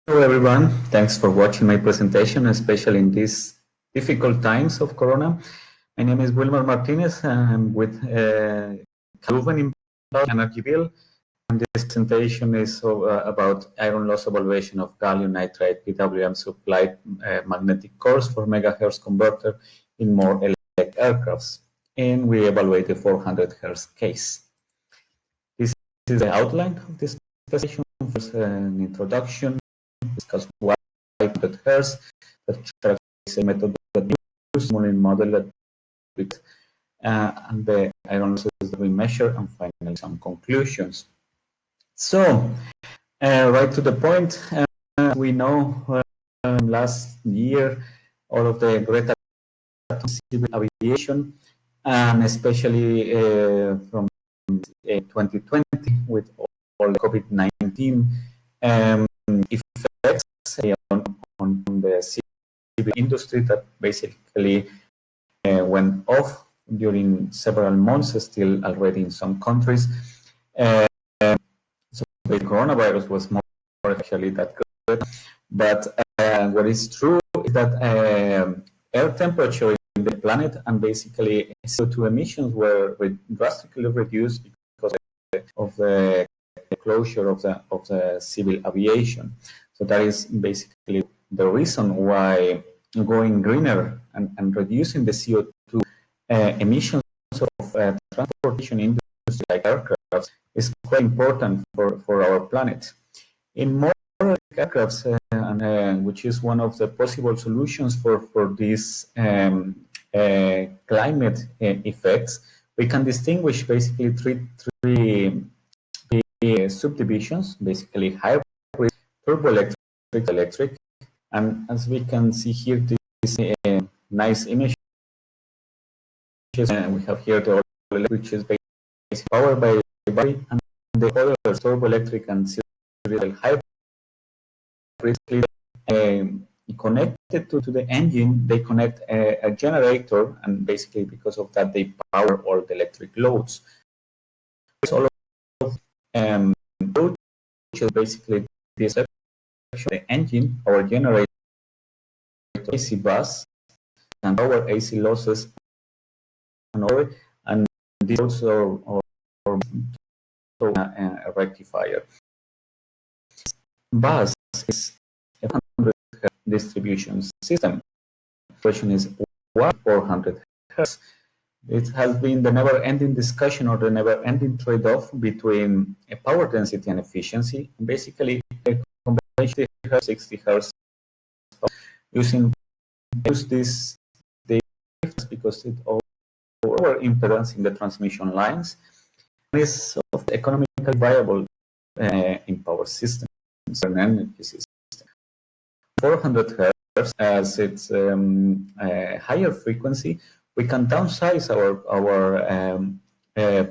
Hello everyone, thanks for watching my presentation, especially in these difficult times of Corona. My name is Wilmar Martinez, and I'm with Calvin in Energy Bill, and this presentation is about iron loss evaluation of gallium nitride PWM-supplied magnetic cores for megahertz converter in more electric aircrafts, and we evaluate the 400 Hz case. This is the outline of this presentation. First, an introduction, discuss why 100 Hz, the characterization method that we use, Simulink Model that we and the iron losses that we measure, and finally some conclusions. So, right to the point, we know last year all of the great civil aviation, and especially from 2020 with all the COVID-19 effects on the civil industry that basically went off during several months, still already in some countries. So the coronavirus was more actually that good. But what is true is that air temperature in the planet and basically CO2 emissions were drastically reduced because of the closure of the civil aviation. So that is basically the reason why going greener and reducing the CO2 emissions of transportation industry like aircraft is quite important for our planet. In more aircrafts, which is one of the possible solutions for these climate effects, we can distinguish basically three subdivisions, basically hybrid, turboelectric, electric, and as we can see here, this is a nice image. We have here the electric, which is basically powered by the battery, and the other turboelectric and hybrid, connected to the engine. They connect a generator, and basically because of that, they power all the electric loads. All of which is basically this the engine, our generator, AC bus, and our AC losses, and this also a rectifier. Bus is a 100 Hz distribution system. The question is why 400 Hz? It has been the never-ending discussion or the never-ending trade-off between power density and efficiency. Basically, a combination of 60 Hz use this because it over impedance in the transmission lines and is economically viable in power systems and energy systems. 400 Hz, as it's a higher frequency, we can downsize our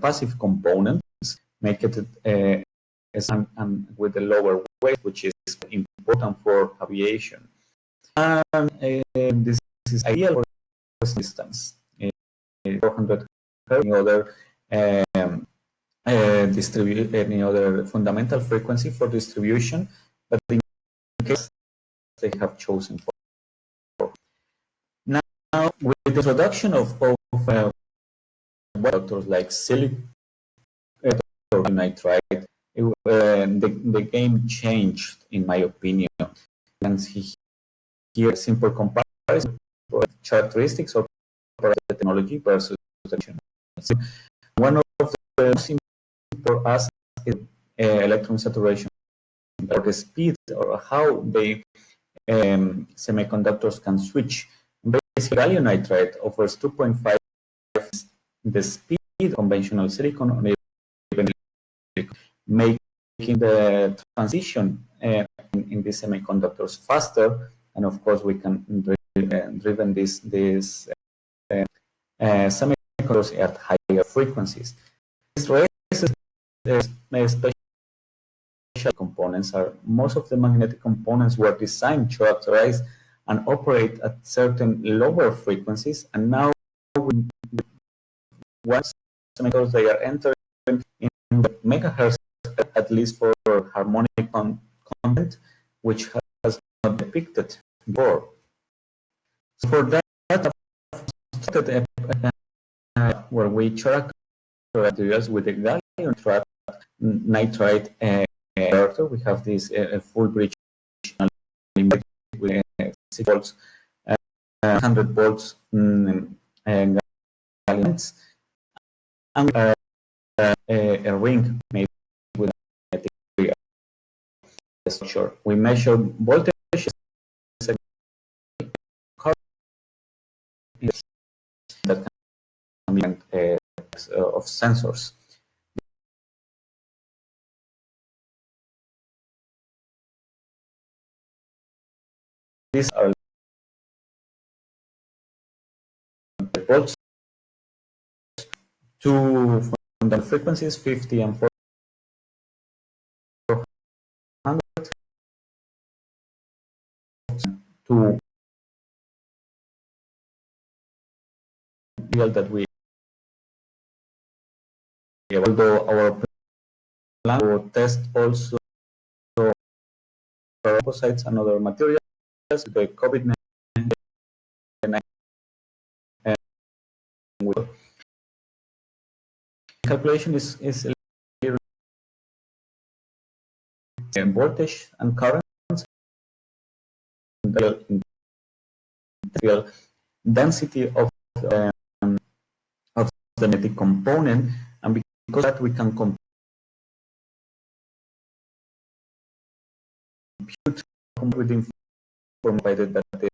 passive components, make it and with a lower weight, which is important for aviation. And this is ideal for systems. 400 Hz, any other fundamental frequency for distribution, but in case they have chosen for. Now, with the introduction of conductors like silicon nitride, the game changed, in my opinion. And here, a simple comparison of characteristics of technology versus the one of the most important for us is electron saturation, or the speed, or how they semiconductors can switch. Basically, gallium nitride offers 2.5 the speed of conventional silicon, or even making the transition in these semiconductors faster. And of course, we can driven these semiconductors at higher frequencies. This raises special components. Most of the magnetic components were designed, characterized, and operate at certain lower frequencies, and now once semiconductors they are entering in the megahertz, at least for harmonic content, which depicted before. So for that, where we characterize materials with the gallium nitride converter, we have this full bridge with 6 volts, 100 volts gallium, and a ring made with magnetic structure. We measure voltage that can be of sensors. These are the volts to fundamental frequencies 50 and 400 to that we, although our plan to test also composites and other materials, the COVID-19 calculation is voltage and currents, the density of the magnetic component, and because that we can compute with the information provided that the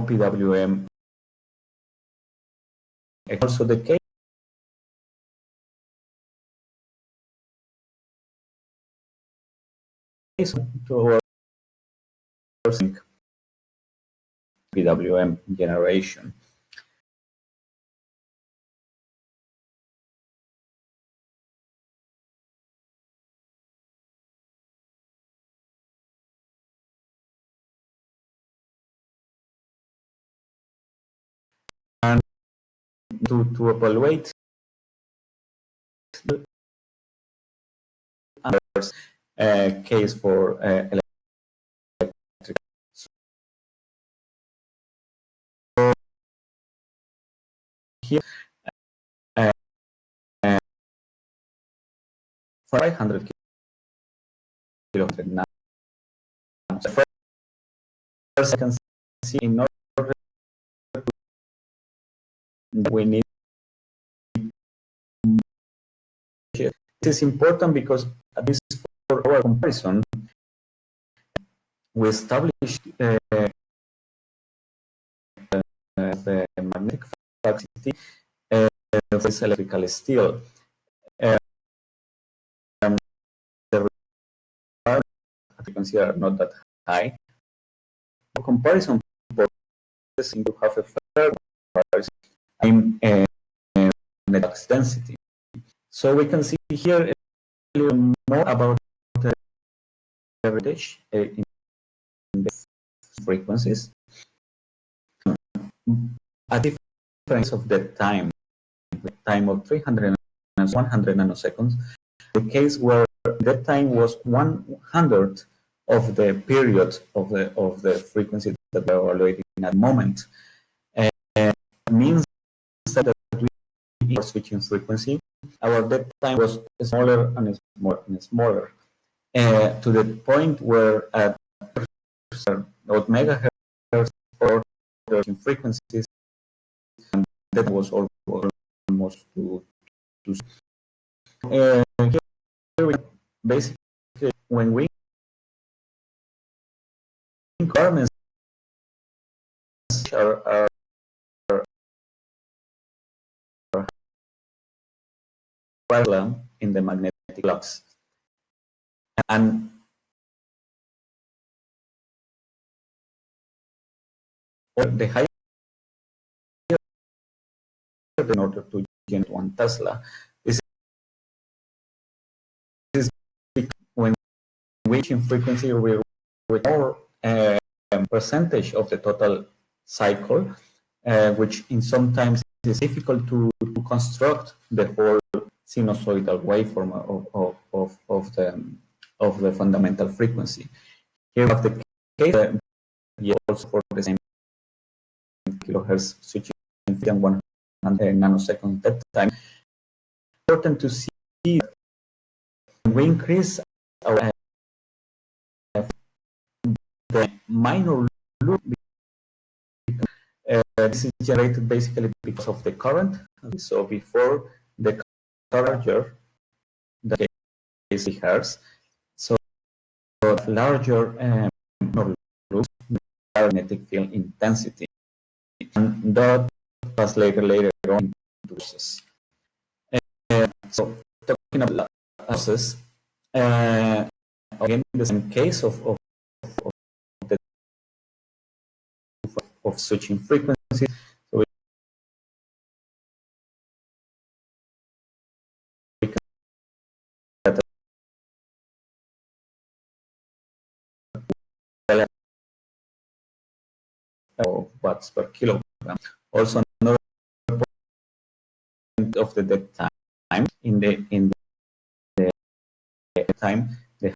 PWM. Also the case to our PWM generation. And to evaluate case for electric. So here, 500 kilometers now. So first, I can see in order we need. This is important because at least for our comparison, we established the magnetic capacity of this electrical steel. The requirements, as you can see, are not that high. For comparison purposes, you have a fair comparison in magnetic density. So we can see here a little more about the voltage in the frequencies. A difference of the time of 300 and 100 nanoseconds, the case where that time was 1/100 of the period of the frequency that we are evaluating at the moment. Means that we are switching frequency. Our dead time was smaller and smaller and smaller, to the point where at megahertz or in frequencies, and that was almost to here we basically, when we requirements are parallel in the magnetic flux, and the higher in order to generate 1 Tesla. This is when we reach in frequency with more percentage of the total cycle, which in sometimes is difficult to construct the whole sinusoidal waveform of the fundamental frequency. Here we have the case also for the same kilohertz switching and 100 nanoseconds at that time. Important to see that we increase our the minor loop. This is generated basically because of the current. So before the larger, the AC hertz, so larger loops, magnetic field intensity, and that translated later on into losses. So talking about losses, again, in the same case of switching frequencies. So we can watts per kilogram. Also, another point of the dead time in the time, the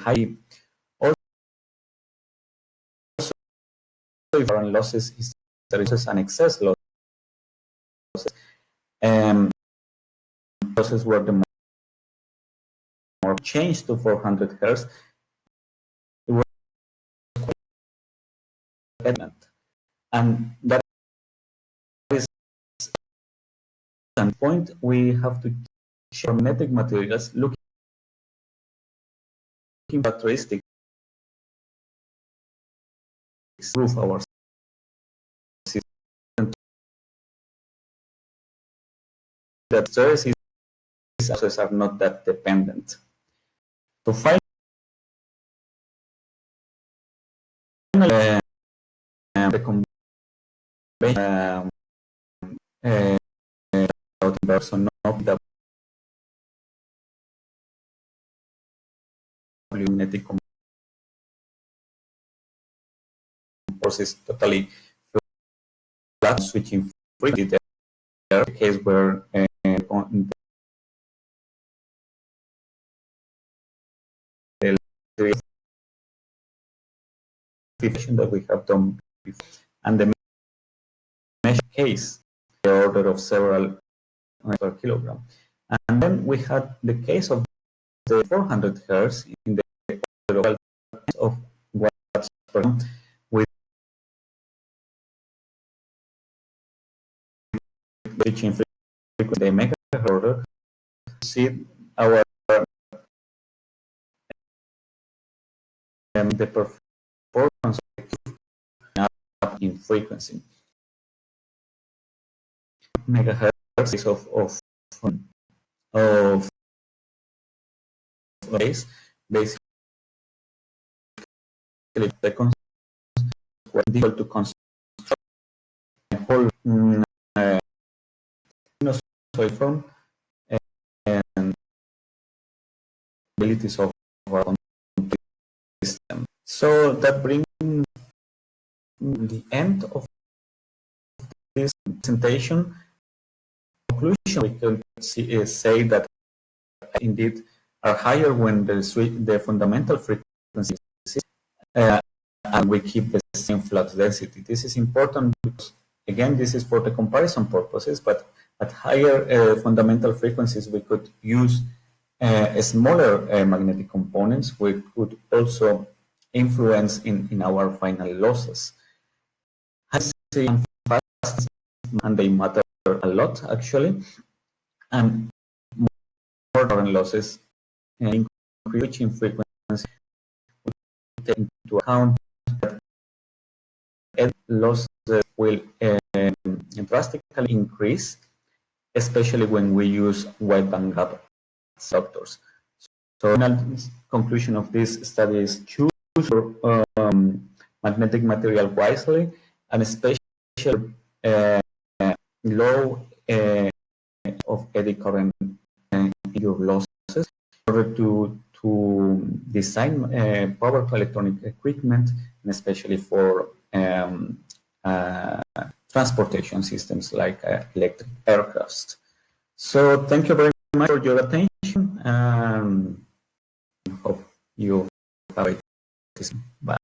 high also different losses is there is an excess losses. Losses were the more changed to 400 hertz. It was element, and that is the point we have to show magnetic materials looking characteristics prove our system that stresses are not that dependent. So finally, the convention person magnetic forces totally flat switching frequency. There a case where the that we have done before, and the mesh case, the order of several per kilogram. And then we had the case of the 400 hertz in the order of watts per kilogram with switching frequency, the megahertz order. See our the performance in frequency. Megahertz of base, basically seconds were difficult to construct a whole waveform and abilities of our system. So that brings the end of this presentation. Conclusion, we can say that indeed are higher when the fundamental frequency and we keep the same flux density. This is important because, again, this is for the comparison purposes, but at higher fundamental frequencies, we could use smaller magnetic components, which could also influence in our final losses. Fast, and they matter a lot, actually, and more current losses and increasing frequency take into account that losses will drastically increase, especially when we use wide bandgap sectors. So the conclusion of this study is choose magnetic material wisely, and especially low of eddy current in your losses in order to design power to electronic equipment, and especially for transportation systems like electric aircrafts. So thank you very much for your attention. Hope you